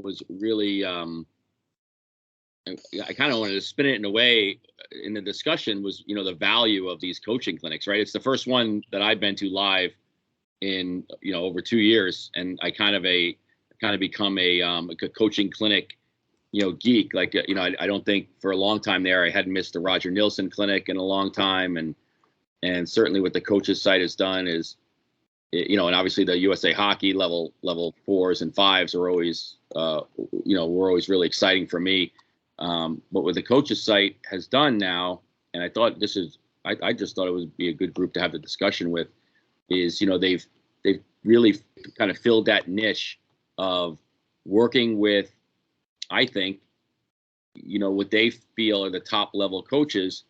was really, I kind of wanted to spin it in a way in the discussion was, the value of these coaching clinics, right? It's the first one that I've been to live in, over 2 years. And I kind of become a coaching clinic, geek. Like, I don't think for a long time there, I hadn't missed the Roger Nilsson clinic in a long time. And certainly what the coaches site has done is, and obviously the USA Hockey level 4s and 5s are always, were always really exciting for me. But what the coaches site has done now, and I thought I just thought it would be a good group to have the discussion with, is, they've really kind of filled that niche of working with, I think, what they feel are the top level coaches,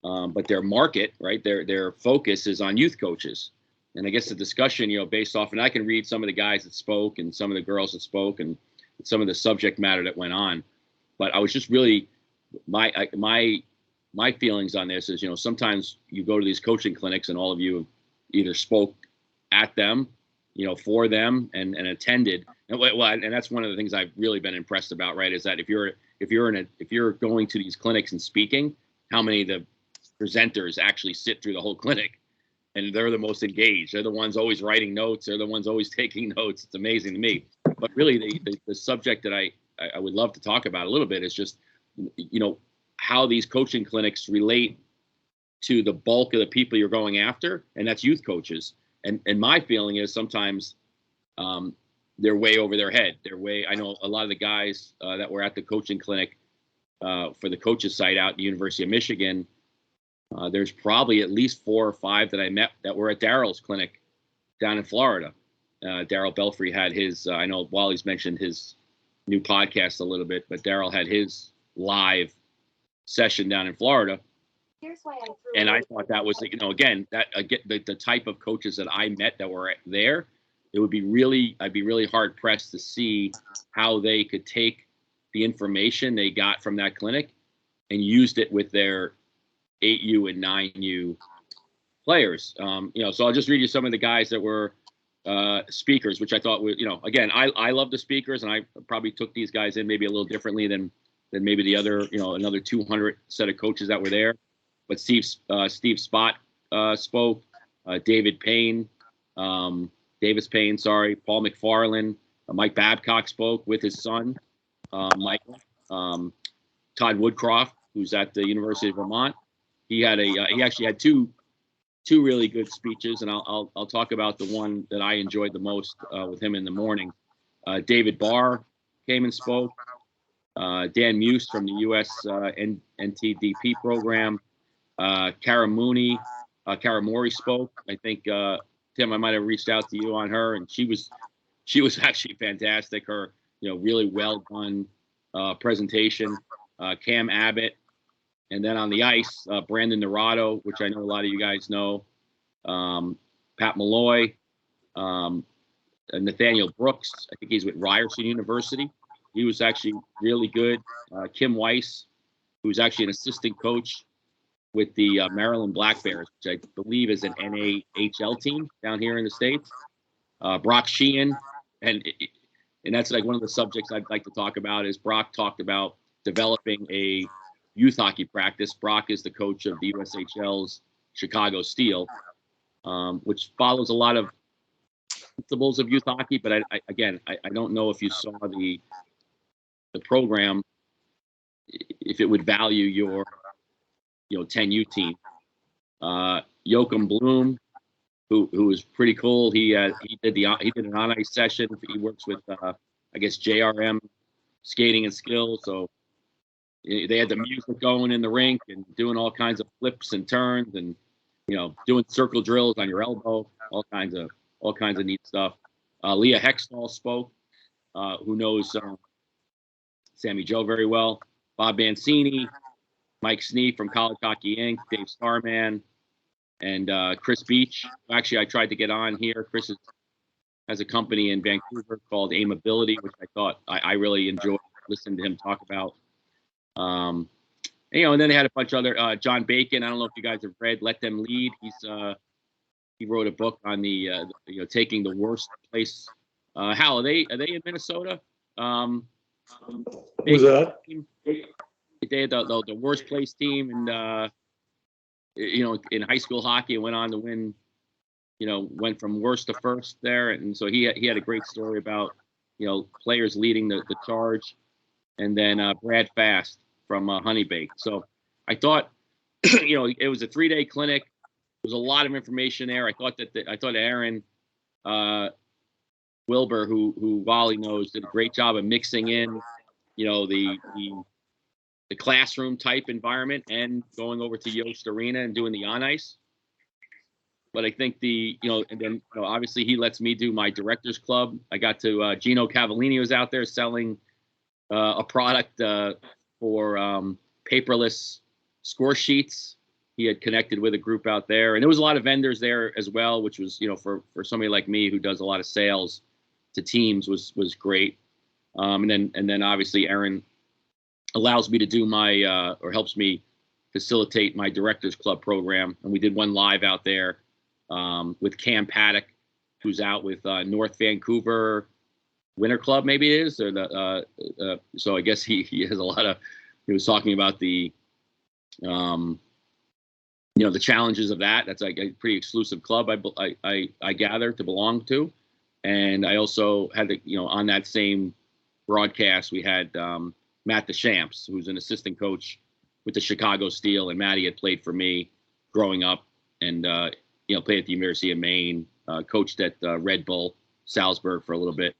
but their market, right, their focus is on youth coaches. And I guess the discussion, based off, and I can read some of the guys that spoke and some of the girls that spoke and some of the subject matter that went on. But I was just really, my feelings on this is, sometimes you go to these coaching clinics and all of you either spoke at them, for them and attended. And that's one of the things I've really been impressed about, right? Is that if you're going to these clinics and speaking, how many of the presenters actually sit through the whole clinic, and they're the most engaged. They're the ones always writing notes. They're the ones always taking notes. It's amazing to me. But really, the subject that I would love to talk about a little bit is just, how these coaching clinics relate to the bulk of the people you're going after, and that's youth coaches. And my feeling is sometimes they're way over their head. I know a lot of the guys that were at the coaching clinic for the coaches site out at the University of Michigan. There's probably at least 4 or 5 that I met that were at Daryl's clinic down in Florida. Daryl Belfry had his, I know Wally's mentioned his new podcast a little bit, but Daryl had his live session down in Florida. And I thought that was, again, the type of coaches that I met that were there, I'd be really hard pressed to see how they could take the information they got from that clinic and used it with their 8U and 9U players. So I'll just read you some of the guys that were speakers, which I thought were, again, I love the speakers, and I probably took these guys in maybe a little differently than maybe the other, another 200 set of coaches that were there. But Steve Spott spoke, Davis Payne, Paul McFarland, Mike Babcock spoke with his son, Michael, Todd Woodcroft, who's at the University of Vermont. He actually had two really good speeches, and I'll talk about the one that I enjoyed the most with him in the morning. David Barr came and spoke. Dan Muse from the U.S. NTDP program. Kara Mooney, Kara Morey spoke. I think Tim, I might have reached out to you on her, and she was actually fantastic. Her really well done presentation. Cam Abbott. And then on the ice, Brandon Naranjo, which I know a lot of you guys know, Pat Malloy, Nathaniel Brooks. I think he's with Ryerson University. He was actually really good. Kim Weiss, who's actually an assistant coach with the Maryland Black Bears, which I believe is an NAHL team down here in the States. Brock Sheehan, and that's like one of the subjects I'd like to talk about is Brock talked about developing a youth hockey practice. Brock is the coach of the USHL's Chicago Steel, which follows a lot of principles of youth hockey. But I don't know if you saw the program, if it would value your 10U team. Joachim Bloom, who is pretty cool. He did an on ice session. He works with I guess JRM skating and skills. So they had the music going in the rink and doing all kinds of flips and turns and doing circle drills on your elbow, all kinds of neat stuff. Leah Hextall spoke, who knows Sammy Joe very well. Bob Mancini, Mike Snee from College Hockey Inc., Dave Starman, and Chris Beach. Actually, I tried to get on here. Chris has a company in Vancouver called Aimability, which I thought I really enjoyed listening to him talk about. And then they had a bunch of other John Bacon. I don't know if you guys have read Let Them Lead. He wrote a book on the taking the worst place. Hal, are they in Minnesota? Who's that? They had the worst place team, and in high school hockey, and went on to win. Went from worst to first there, and so he had a great story about players leading the charge, and then Brad Fast from Honeybake. So I thought, it was a 3-day clinic. There was a lot of information there. I thought Aaron Wilbur, who Wally knows, did a great job of mixing in, the classroom type environment and going over to Yost Arena and doing the on ice. But I think and then obviously he lets me do my director's club. I got to Gino Cavallini was out there selling a product for paperless score sheets. He had connected with a group out there, and there was a lot of vendors there as well, which was for somebody like me who does a lot of sales to teams was great. And then obviously Aaron allows me to do my or helps me facilitate my director's club program, and we did one live out there with Cam Paddock, who's out with North Vancouver Winter Club, maybe it is, or so I guess he has a lot of. He was talking about the the challenges of that. That's like a pretty exclusive club I gather to belong to, and I also had on that same broadcast we had Matt Deschamps, who's an assistant coach with the Chicago Steel, and Matty had played for me growing up, and played at the University of Maine, coached at Red Bull Salzburg for a little bit.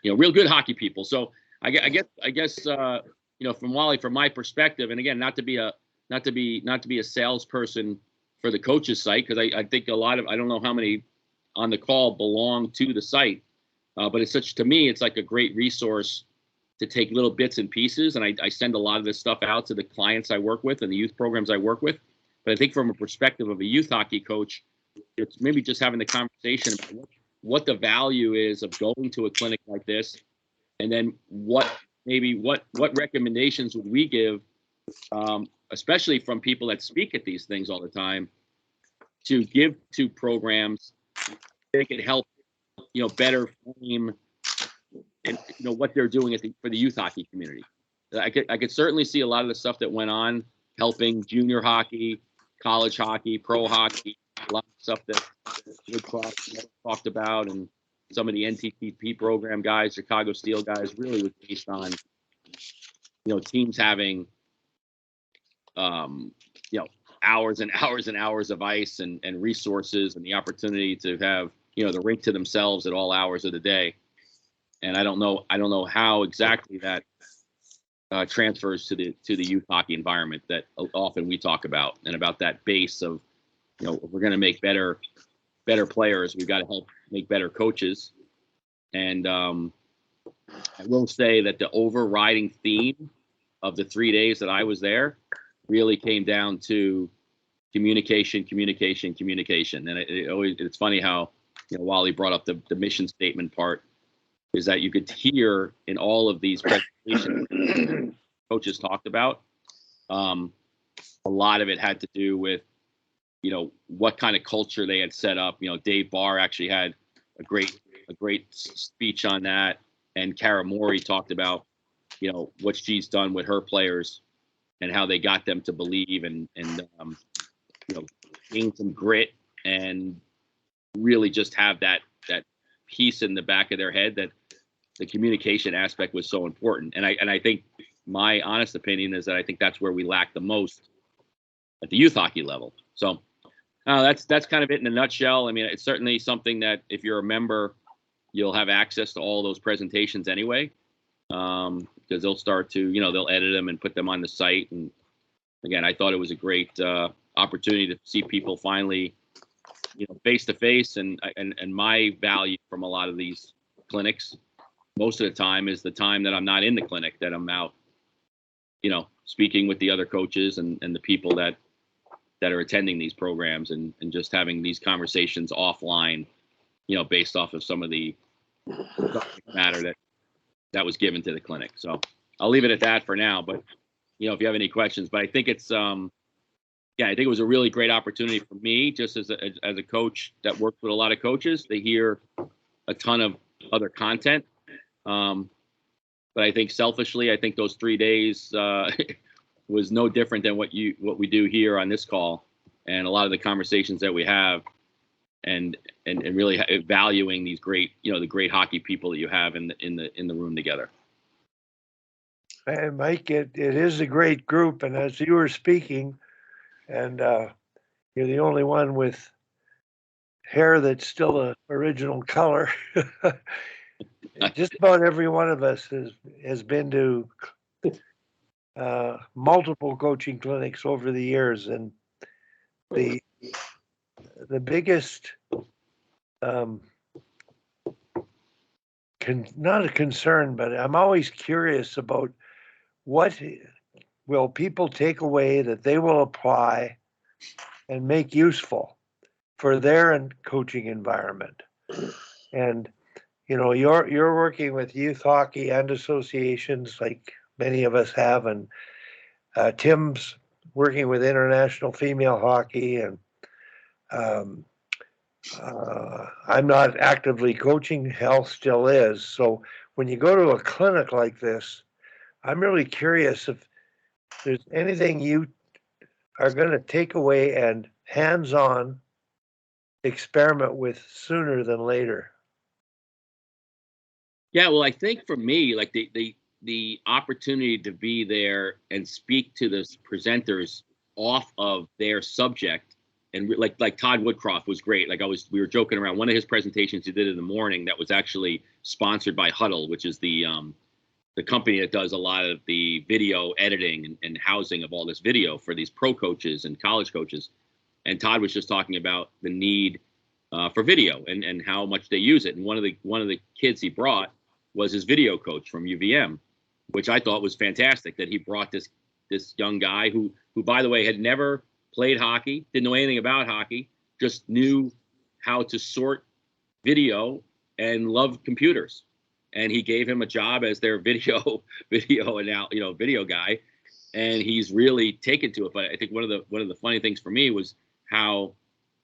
Real good hockey people. So I guess from Wally, from my perspective, and again, not to be a salesperson for the coaches site, because I think a lot of, I don't know how many on the call belong to the site, but to me, it's like a great resource to take little bits and pieces. And I send a lot of this stuff out to the clients I work with and the youth programs I work with. But I think from a perspective of a youth hockey coach, it's maybe just having the conversation about what the value is of going to a clinic like this, and then what recommendations would we give, especially from people that speak at these things all the time, to give to programs that could help better frame and what they're doing for the youth hockey community. I could certainly see a lot of the stuff that went on helping junior hockey, college hockey, pro hockey, a lot of stuff that Woodcroft talked about, and some of the NTTP program guys, Chicago Steel guys, really was based on teams having hours and hours and hours of ice and resources, and the opportunity to have the rink to themselves at all hours of the day. And I don't know how exactly that transfers to the youth hockey environment that often we talk about, and about that base of if we're going to make better players, we've got to help make better coaches. And I will say that the overriding theme of the 3 days that I was there really came down to communication. And it's funny how Wally brought up the mission statement part, is that you could hear in all of these presentations coaches talked about, a lot of it had to do with what kind of culture they had set up. Dave Barr actually had a great speech on that, and Kara Mori talked about what she's done with her players and how they got them to believe and gain some grit, and really just have that piece in the back of their head that the communication aspect was so important. And I think my honest opinion is that I think that's where we lack the most at the youth hockey level. So that's kind of it in a nutshell. I mean, it's certainly something that if you're a member, you'll have access to all those presentations anyway, because they'll start to, they'll edit them and put them on the site. And again, I thought it was a great opportunity to see people finally, face to face. And my value from a lot of these clinics, most of the time, is the time that I'm not in the clinic, that I'm out, speaking with the other coaches and the people that are attending these programs, and just having these conversations offline, based off of some of the matter that was given to the clinic. So I'll leave it at that for now, but if you have any questions. But I think it's I think it was a really great opportunity for me, just as a coach that works with a lot of coaches, to hear a ton of other content, But I think selfishly, I think those 3 days was no different than what we do here on this call, and a lot of the conversations that we have, and really valuing these great, the great hockey people that you have in the room together. And Mike, it is a great group, and as you were speaking, and you're the only one with hair that's still the original color. Just about every one of us has been to multiple coaching clinics over the years, and the biggest not a concern, but I'm always curious about what will people take away that they will apply and make useful for their coaching environment. And you're working with youth hockey and associations like many of us have, and Tim's working with international female hockey, and I'm not actively coaching. Health still is. So when you go to a clinic like this, I'm really curious if there's anything you are going to take away and hands-on experiment with sooner than later. Yeah, well, I think for me, like the opportunity to be there and speak to the presenters off of their subject, and like Todd Woodcroft was great. Like we were joking around. One of his presentations he did in the morning that was actually sponsored by Huddle, which is the company that does a lot of the video editing and housing of all this video for these pro coaches and college coaches. And Todd was just talking about the need for video and how much they use it. And one of the kids he brought was his video coach from UVM, which I thought was fantastic that he brought this young guy who by the way had never played hockey, didn't know anything about hockey, just knew how to sort video and loved computers. And he gave him a job as their video guy, and he's really taken to it. But I think one of the funny things for me was how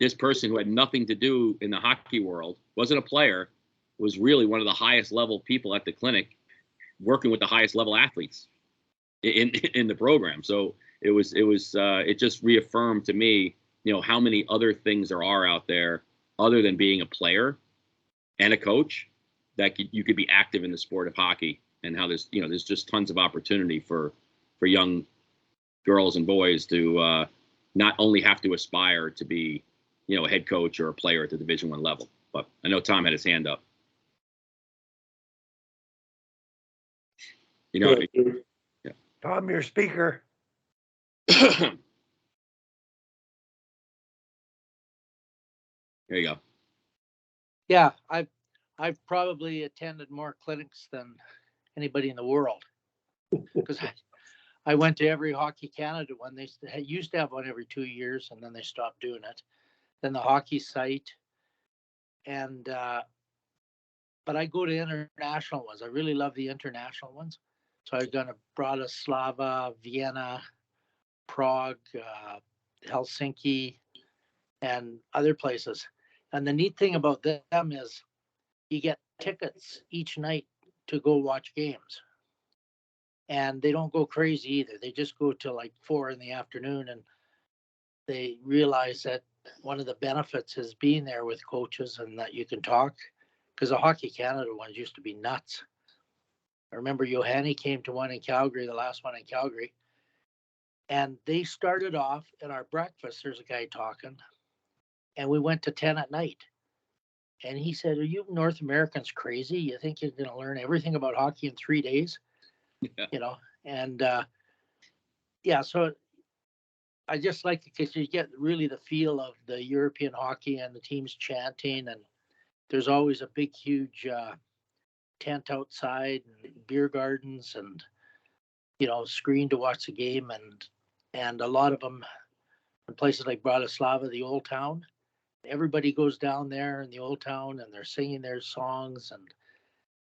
this person who had nothing to do in the hockey world, wasn't a player, was really one of the highest level people at the clinic, working with the highest level athletes in the program. So it just reaffirmed to me, how many other things there are out there other than being a player and a coach, that you could be active in the sport of hockey, and how there's just tons of opportunity for young girls and boys to not only have to aspire to be, a head coach or a player at the Division I level. But I know Tom had his hand up. Yeah. Tom, your speaker. There you go. Yeah, I've probably attended more clinics than anybody in the world, because I went to every Hockey Canada one. They used to have one every 2 years, and then they stopped doing it. Then the hockey site, and but I go to international ones. I really love the international ones. So I've done Bratislava, Vienna, Prague, Helsinki, and other places. And the neat thing about them is you get tickets each night to go watch games. And they don't go crazy either. They just go till like 4 p.m, and they realize that one of the benefits is being there with coaches and that you can talk, because the Hockey Canada ones used to be nuts. I remember Johanny came to one in Calgary, the last one in Calgary, and they started off at our breakfast. There's a guy talking, and we went to 10 at night. And he said, "Are you North Americans crazy? You think you're going to learn everything about hockey in 3 days?" Yeah. And yeah, so I just like it because you get really the feel of the European hockey and the teams chanting, and there's always a big, huge tent outside and beer gardens, and screen to watch the game, and a lot of them in places like Bratislava, the old town. Everybody goes down there in the old town, and they're singing their songs, and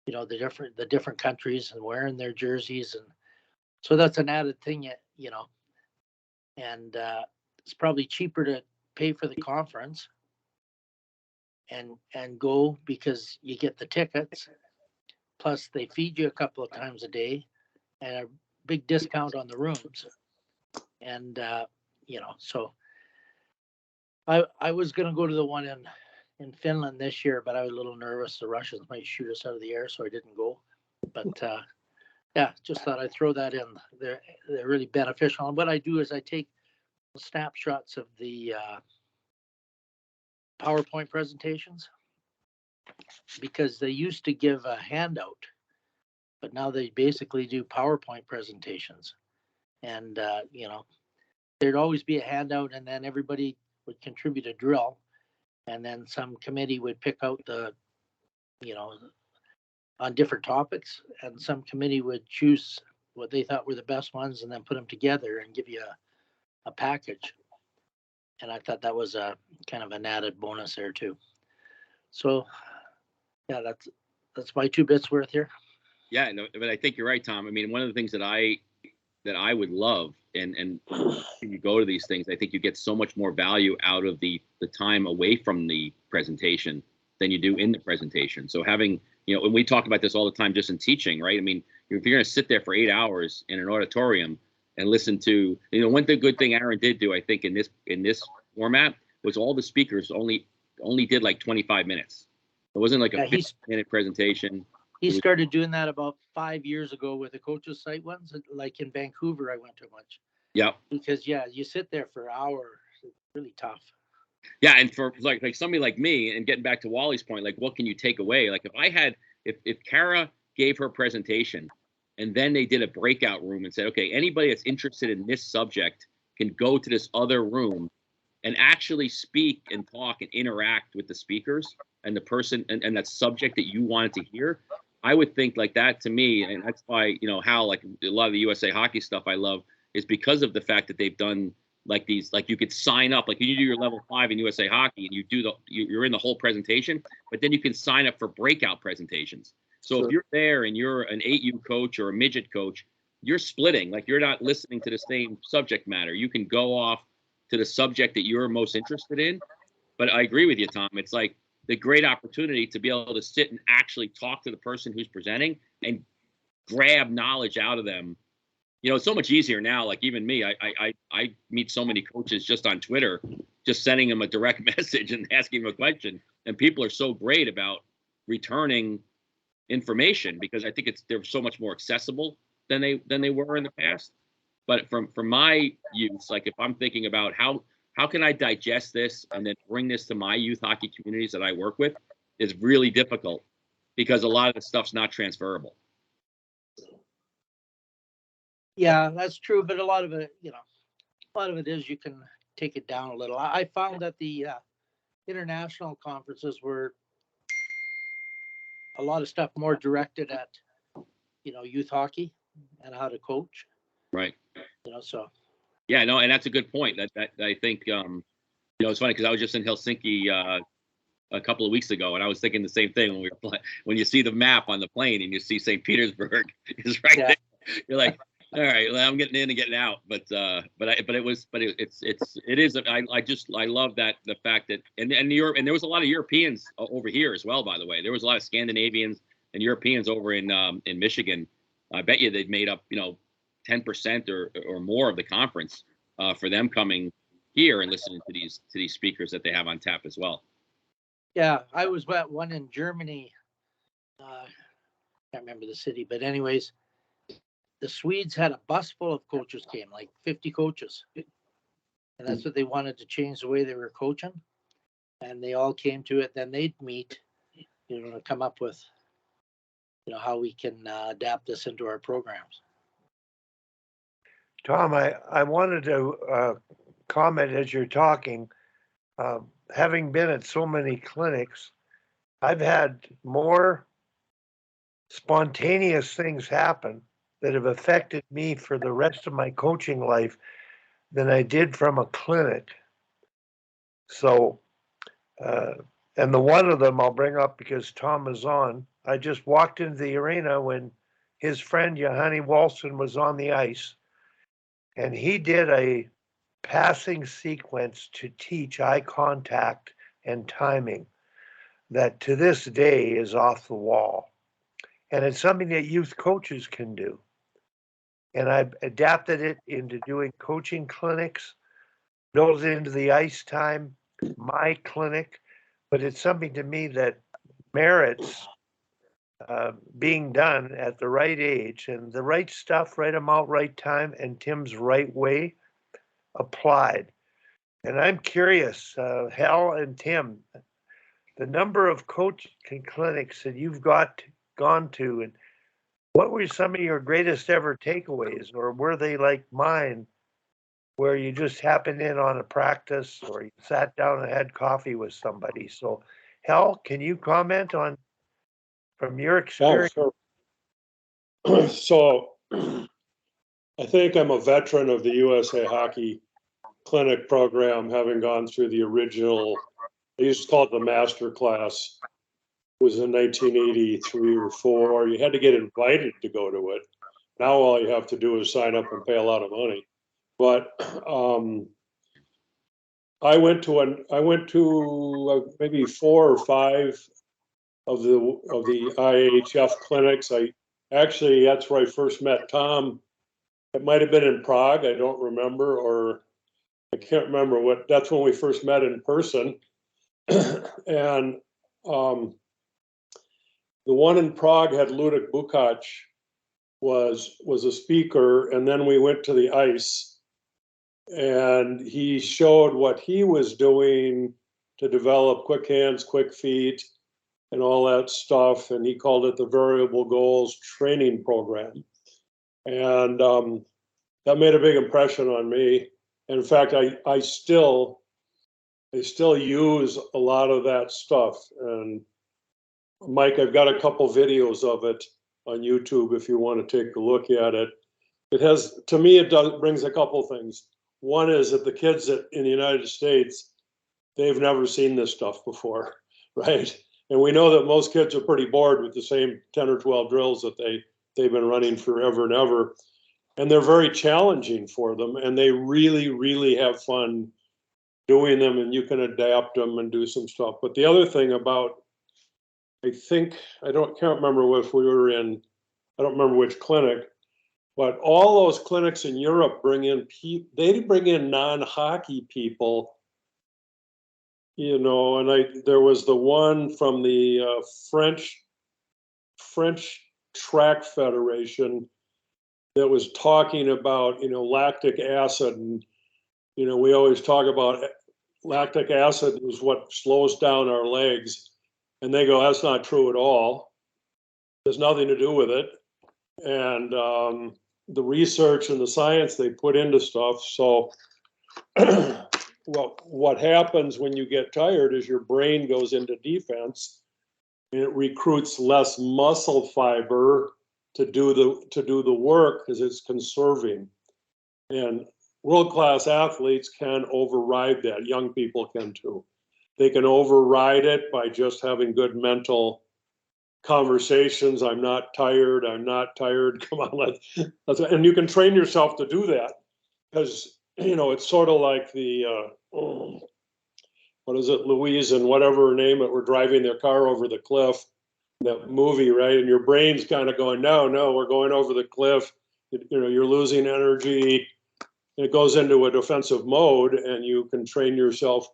the different countries, and wearing their jerseys, and so that's an added thing, and it's probably cheaper to pay for the conference and go, because you get the tickets, plus they feed you a couple of times a day and a big discount on the rooms. And, so I was going to go to the one in Finland this year, but I was a little nervous. The Russians might shoot us out of the air, so I didn't go. But just thought I'd throw that in. They're really beneficial. And what I do is I take snapshots of the PowerPoint presentations, because they used to give a handout, but now they basically do PowerPoint presentations. And, there'd always be a handout, and then everybody would contribute a drill. And then some committee would pick out on different topics, and some committee would choose what they thought were the best ones and then put them together and give you a package. And I thought that was a kind of an added bonus there too. So yeah, that's my 2 bits worth here. Yeah, no, but I think you're right, Tom. I mean, one of the things that I would love, and when you go to these things, I think you get so much more value out of the time away from the presentation than you do in the presentation. So having, and we talk about this all the time just in teaching, right? I mean, if you're going to sit there for 8 hours in an auditorium and listen to, one good thing Aaron did do, I think, in this format was all the speakers only did like 25 minutes. It wasn't like a 50-minute presentation. He started doing that about 5 years ago with the coaches site ones, like in Vancouver. I went to a bunch. Yeah. Because you sit there for hours. It's really tough. Yeah, and for like somebody like me, and getting back to Wally's point, like what can you take away? Like if Kara gave her presentation and then they did a breakout room and said, okay, anybody that's interested in this subject can go to this other room and actually speak and talk and interact with the speakers and the person and that subject that you wanted to hear. I would think like that to me, and that's why, how like a lot of the USA hockey stuff I love is because of the fact that they've done like these, like you could sign up, like you do your level 5 in USA hockey and you're in the whole presentation, but then you can sign up for breakout presentations. So if you're there and you're an 8U coach or a midget coach, you're splitting, like you're not listening to the same subject matter. You can go off to the subject that you're most interested in. But I agree with you, Tom. It's like the great opportunity to be able to sit and actually talk to the person who's presenting and grab knowledge out of them. It's so much easier now. Like even me, I meet so many coaches just on Twitter, just sending them a direct message and asking them a question. And people are so great about returning information because I think they're so much more accessible than they were in the past. But from my use, like if I'm thinking about how can I digest this and then bring this to my youth hockey communities that I work with, is really difficult because a lot of the stuff's not transferable. Yeah, that's true. But a lot of it is you can take it down a little. I found that the international conferences were a lot of stuff more directed at, youth hockey and how to coach. Right. So. Yeah, no, and that's a good point. That I think, it's funny because I was just in Helsinki a couple of weeks ago, and I was thinking the same thing when you see the map on the plane and you see St. Petersburg is right there. You're like, all right, well, I'm getting in and getting out, but it is. I love that the fact that and Europe, and there was a lot of Europeans over here as well. By the way, there was a lot of Scandinavians and Europeans over in Michigan. I bet you they'd made up 10% or more of the conference for them coming here and listening to these speakers that they have on tap as well. Yeah, I was at one in Germany. Can't remember the city, but anyways, the Swedes had a bus full of coaches came, like 50 coaches. And that's what they wanted to change the way they were coaching. And they all came to it. Then they'd meet, to come up with, how we can adapt this into our programs. Tom, I wanted to comment as you're talking. Having been at so many clinics, I've had more spontaneous things happen that have affected me for the rest of my coaching life than I did from a clinic. So, and the one of them I'll bring up because Tom is on. I just walked into the arena when his friend Johanny Walson was on the ice, and he did a passing sequence to teach eye contact and timing that to this day is off the wall. and it's something that youth coaches can do. And I've adapted it into doing coaching clinics, built it into the ice time, my clinic, but it's something to me that merits being done at the right age and the right stuff, right amount, right time, and Tim's right way applied. And I'm curious, Hal and Tim, the number of coaching clinics that you've gone to, and what were some of your greatest ever takeaways, or were they like mine, where you just happened in on a practice or you sat down and had coffee with somebody? So, Hal, can you comment on from your experience? Sure. So I think I'm a veteran of the USA Hockey Clinic program, having gone through the original, they used to call it the master class. It was in 1983 or 4. You had to get invited to go to it. Now all you have to do is sign up and pay a lot of money. But I went to maybe 4 or 5 of the IHF clinics. That's where I first met Tom. It might have been in Prague. I don't remember, or I can't remember what. That's when we first met in person. And the one in Prague had Ludek Bukac was a speaker, and then we went to the ice, and he showed what he was doing to develop quick hands, quick feet, and all that stuff, and he called it the Variable Goals Training Program. And that made a big impression on me. In fact, I still use a lot of that stuff. And Mike, I've got a couple videos of it on YouTube if you want to take a look at it. It has, to me, brings a couple things. One is that the kids in the United States, they've never seen this stuff before, right? And we know that most kids are pretty bored with the same 10 or 12 drills that they've been running forever and ever. And they're very challenging for them, and they really, really have fun doing them, and you can adapt them and do some stuff. But the other thing about, I think, can't remember if we were in, I don't remember which clinic, but all those clinics in Europe bring in non-hockey people, you know, and there was the one from the French Track Federation that was talking about, you know, lactic acid. And, you know, we always talk about lactic acid is what slows down our legs. And they go, that's not true at all. There's nothing to do with it. And the research and the science they put into stuff. So what happens when you get tired is your brain goes into defense, and it recruits less muscle fiber to do the work because it's conserving. And world-class athletes can override that. Young people can too. They can override it by just having good mental conversations. I'm not tired. Come on, and you can train yourself to do that, because, you know, it's sort of like the what is it, Louise and whatever her name, were driving their car over the cliff, that movie, right? And your brain's kind of going, no, we're going over the cliff. You know, you're losing energy. And it goes into a defensive mode, and you can train yourself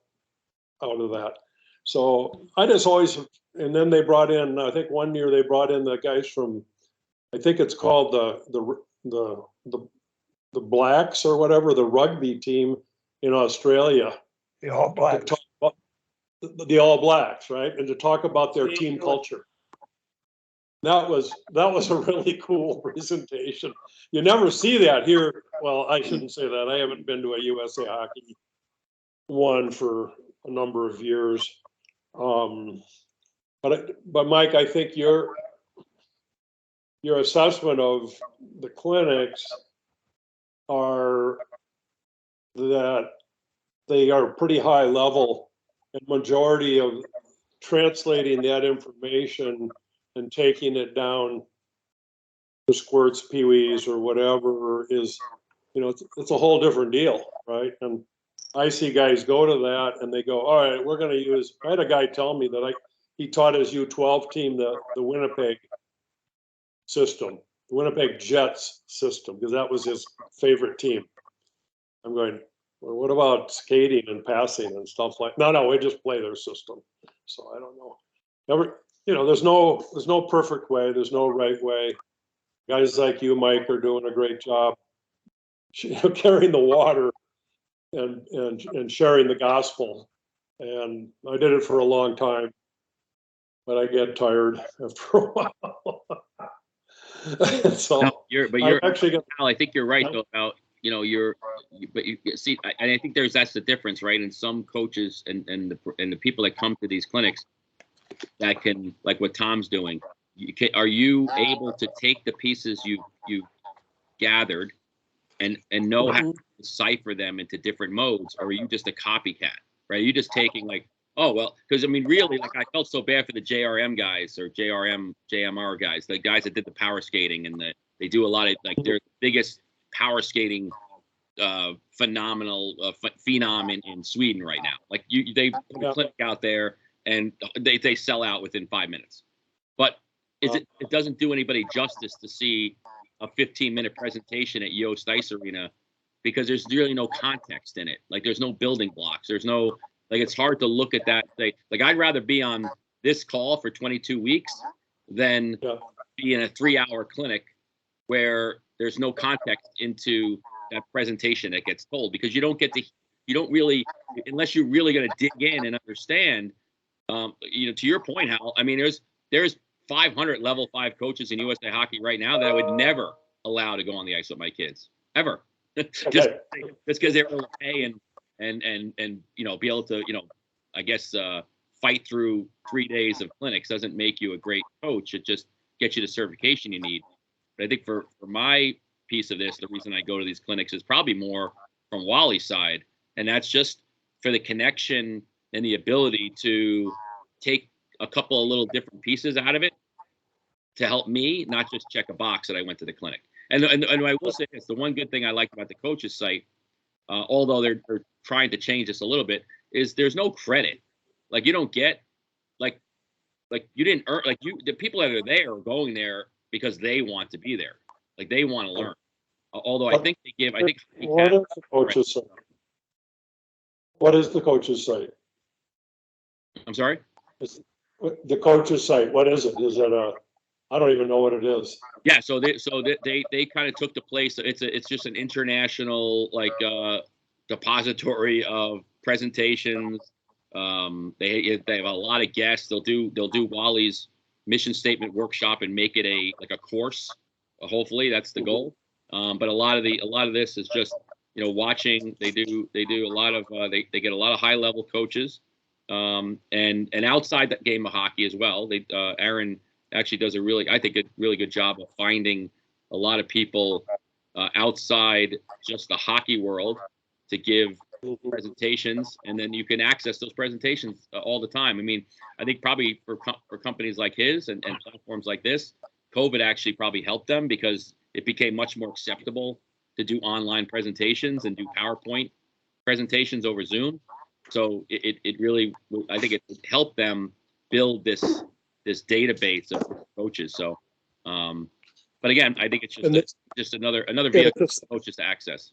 out of that. So I just always, and then they brought in, I think one year they brought in the guys from, I think it's called the Blacks or whatever, the rugby team in Australia. The All Blacks. The All Blacks, right? And to talk about their team culture. That was a really cool presentation. You never see that here. Well, I shouldn't say that. I haven't been to a USA Hockey one for a number of years. But Mike, I think your assessment of the clinics are that they are pretty high level, and majority of translating that information and taking it down to squirts, peewees, or whatever is, you know, it's a whole different deal, right? And I see guys go to that and they go, all right, we're going to use, I had a guy tell me that he taught his U12 team, the Winnipeg system, the Winnipeg Jets system, because that was his favorite team. I'm going, well, what about skating and passing and stuff like? No, we just play their system. So I don't know. There's no perfect way. There's no right way. Guys like you, Mike, are doing a great job carrying the water and sharing the gospel. And I did it for a long time, but I get tired after a while. So No, you're actually got, Al, I think you're right though about but you see, I think that's the difference, right? In some coaches and the people that come to these clinics that can, like what Tom's doing, are you able to take the pieces you gathered and know how to decipher them into different modes, or are you just a copycat, right? Are you just taking like, oh well, because I mean, really, like I felt so bad for the JRM guys or JMR guys, the guys that did the power skating and they do a lot of like their biggest power skating phenomenal phenom in Sweden right now. Like they put a clinic out there and they sell out within 5 minutes. But it doesn't do anybody justice to see a 15-minute presentation at Yost Ice Arena because there's really no context in it. Like there's no building blocks. There's no, like, it's hard to look at that and say, like, I'd rather be on this call for 22 weeks than be in a 3-hour clinic where there's no context into that presentation that gets told, because you don't really, unless you're really going to dig in and understand, to your point, Hal, I mean, there's 500 level 5 coaches in USA Hockey right now that I would never allow to go on the ice with my kids ever. just because they're able to pay and be able to, I guess, fight through 3 days of clinics doesn't make you a great coach. It just gets you the certification you need. But I think for my piece of this, the reason I go to these clinics is probably more from Wally's side. And that's just for the connection and the ability to take a couple of little different pieces out of it to help me, not just check a box that I went to the clinic. And I will say this, the one good thing I like about the coaches site, although they're trying to change this a little bit, is there's no credit. Like you don't get, like you didn't earn, like the people that are there are going there because they want to be there. Like they want to learn. Although I think what is the coaches site? What is the coaches site? I'm sorry? The coaches site, what is it? Is it I don't even know what it is. Yeah, so they kind of took the place. It's just an international depository of presentations. They have a lot of guests. They'll do Wally's mission statement workshop and make it a course. Hopefully that's the goal. But a lot of this is just watching. They do a lot of they get a lot of high level coaches. And outside that game of hockey as well. Aaron actually does a really good job of finding a lot of people outside just the hockey world to give presentations, and then you can access those presentations all the time. I mean, I think probably for companies like his and platforms like this, COVID actually probably helped them because it became much more acceptable to do online presentations and do PowerPoint presentations over Zoom. So it really, I think it helped them build this database of coaches. So, but again, I think it's just another vehicle for coaches to access.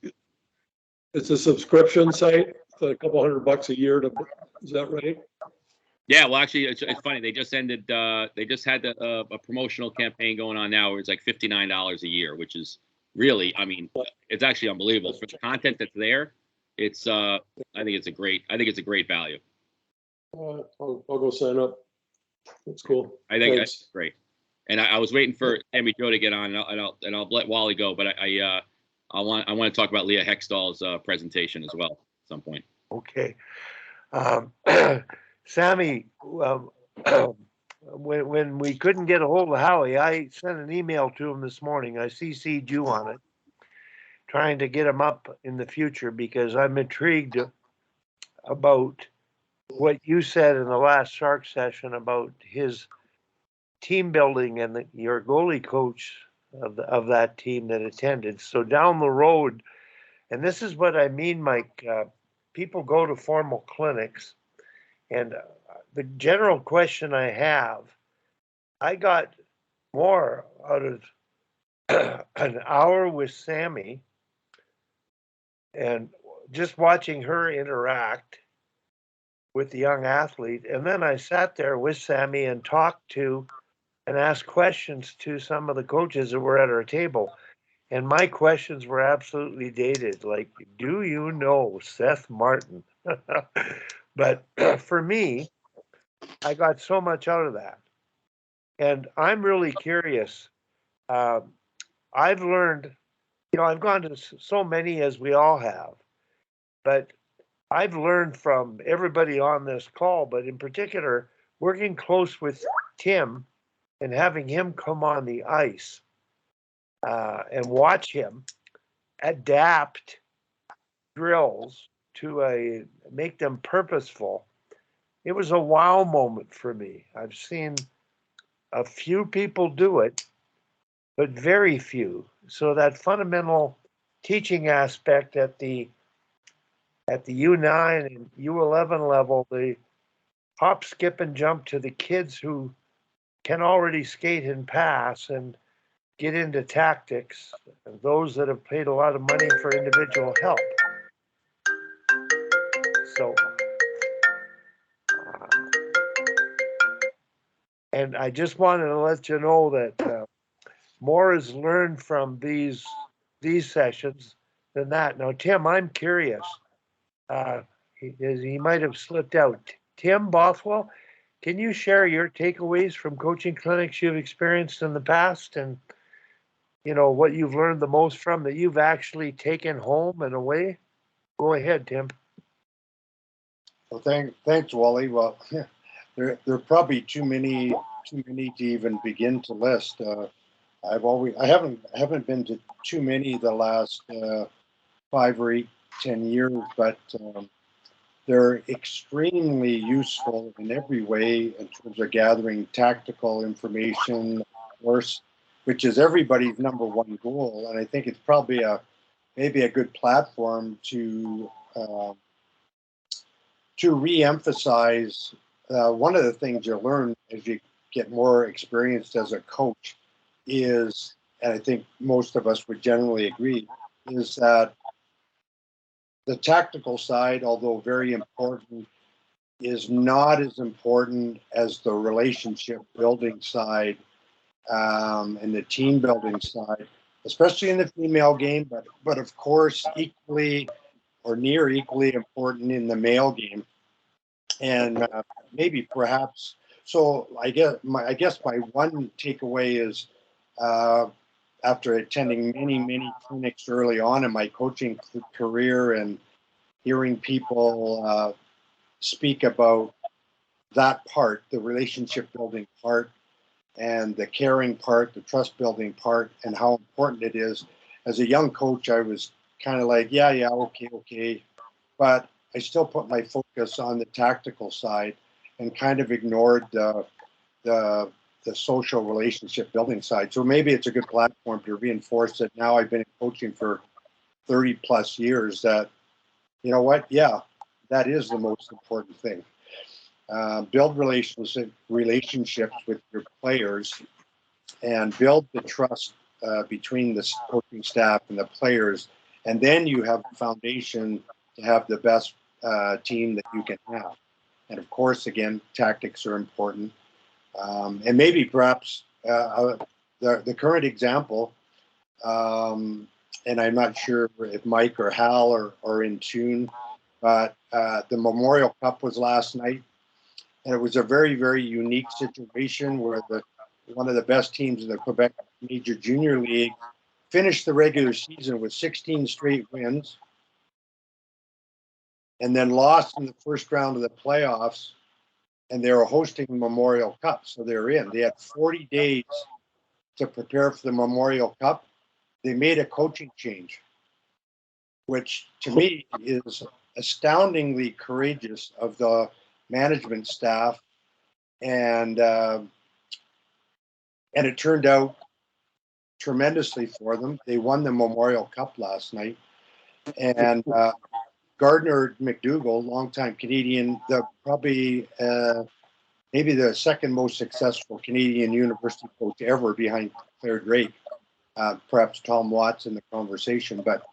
It's a subscription site, a couple $100 a year is that right? Yeah, well, actually, it's funny. They just had a promotional campaign going on now where it's like $59 a year, which is really, I mean, it's actually unbelievable for the content that's there. It's I think it's a great value. I'll go sign up. That's cool. I think that's great. And I was waiting for Sammy Joe to get on, and I'll let Wally go, but I want to talk about Leah Hextall's presentation as well at some point. Okay. Sammy, when we couldn't get a hold of Howie, I sent an email to him this morning. I CC'd you on it, trying to get him up in the future because I'm intrigued about what you said in the last Shark session about his team building and your goalie coach of that team that attended. So down the road, and this is what I mean, Mike, people go to formal clinics, and the general question I have, I got more out of an hour with Sammy and just watching her interact with the young athlete. And then I sat there with Sammy and talked to and asked questions to some of the coaches that were at our table. And my questions were absolutely dated. Like, do you know Seth Martin? But for me, I got so much out of that. And I'm really curious. I've learned, I've gone to so many as we all have, but I've learned from everybody on this call, but in particular, working close with Tim and having him come on the ice and watch him adapt drills to make them purposeful. It was a wow moment for me. I've seen a few people do it, but very few. So that fundamental teaching aspect at the U9 and U11 level, the hop, skip, and jump to the kids who can already skate and pass and get into tactics, and those that have paid a lot of money for individual help. So, and I just wanted to let you know that more is learned from these sessions than that. Now, Tim, I'm curious. He might have slipped out. Tim Bothwell, can you share your takeaways from coaching clinics you've experienced in the past, and what you've learned the most from that you've actually taken home and away? Go ahead, Tim. Well, thanks, Wally. Well, there are probably too many to even begin to list. I haven't been to too many the last 5 or 8, 10 years, but they're extremely useful in every way in terms of gathering tactical information, of course, which is everybody's number one goal. And I think it's probably maybe a good platform to re-emphasize one of the things you learn as you get more experienced as a coach is, and I think most of us would generally agree, is that the tactical side, although very important, is not as important as the relationship building side and the team building side, especially in the female game, but of course equally or near equally important in the male game. And maybe perhaps, so I guess my one takeaway is after attending many clinics early on in my coaching career and hearing people speak about that part, the relationship building part and the caring part, the trust building part, and how important it is. As a young coach, I was kind of like, yeah, okay. But I still put my focus on the tactical side and kind of ignored the social relationship building side. So maybe it's a good platform to reinforce it. Now I've been in coaching for 30 plus years that, you know what? Yeah, that is the most important thing. Build relationships with your players and build the trust between the coaching staff and the players. And then you have the foundation to have the best team that you can have. And of course, again, tactics are important. And maybe perhaps the current example, and I'm not sure if Mike or Hal are in tune, but the Memorial Cup was last night. And it was a very, very unique situation where one of the best teams in the Quebec Major Junior League finished the regular season with 16 straight wins and then lost in the first round of the playoffs, and they were hosting the Memorial Cup, so they're in. They had 40 days to prepare for the Memorial Cup. They made a coaching change, which to me is astoundingly courageous of the management staff, and it turned out tremendously for them. They won the Memorial Cup last night, and Gardiner McDougall, longtime Canadian, probably maybe the second most successful Canadian university coach ever behind Claire Drake. Perhaps Tom Watts in the conversation, but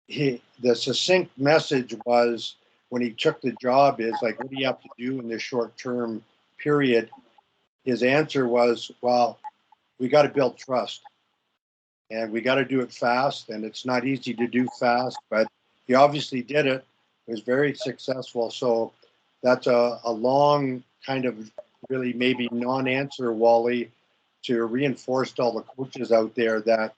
the succinct message was when he took the job is like, what do you have to do in this short-term period? His answer was, well, we got to build trust and we got to do it fast. And it's not easy to do fast, but he obviously did it. It was very successful. So that's a long kind of really maybe non-answer, Wally, to reinforce to all the coaches out there that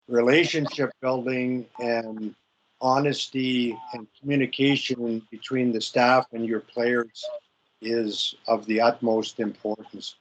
relationship building and honesty and communication between the staff and your players is of the utmost importance.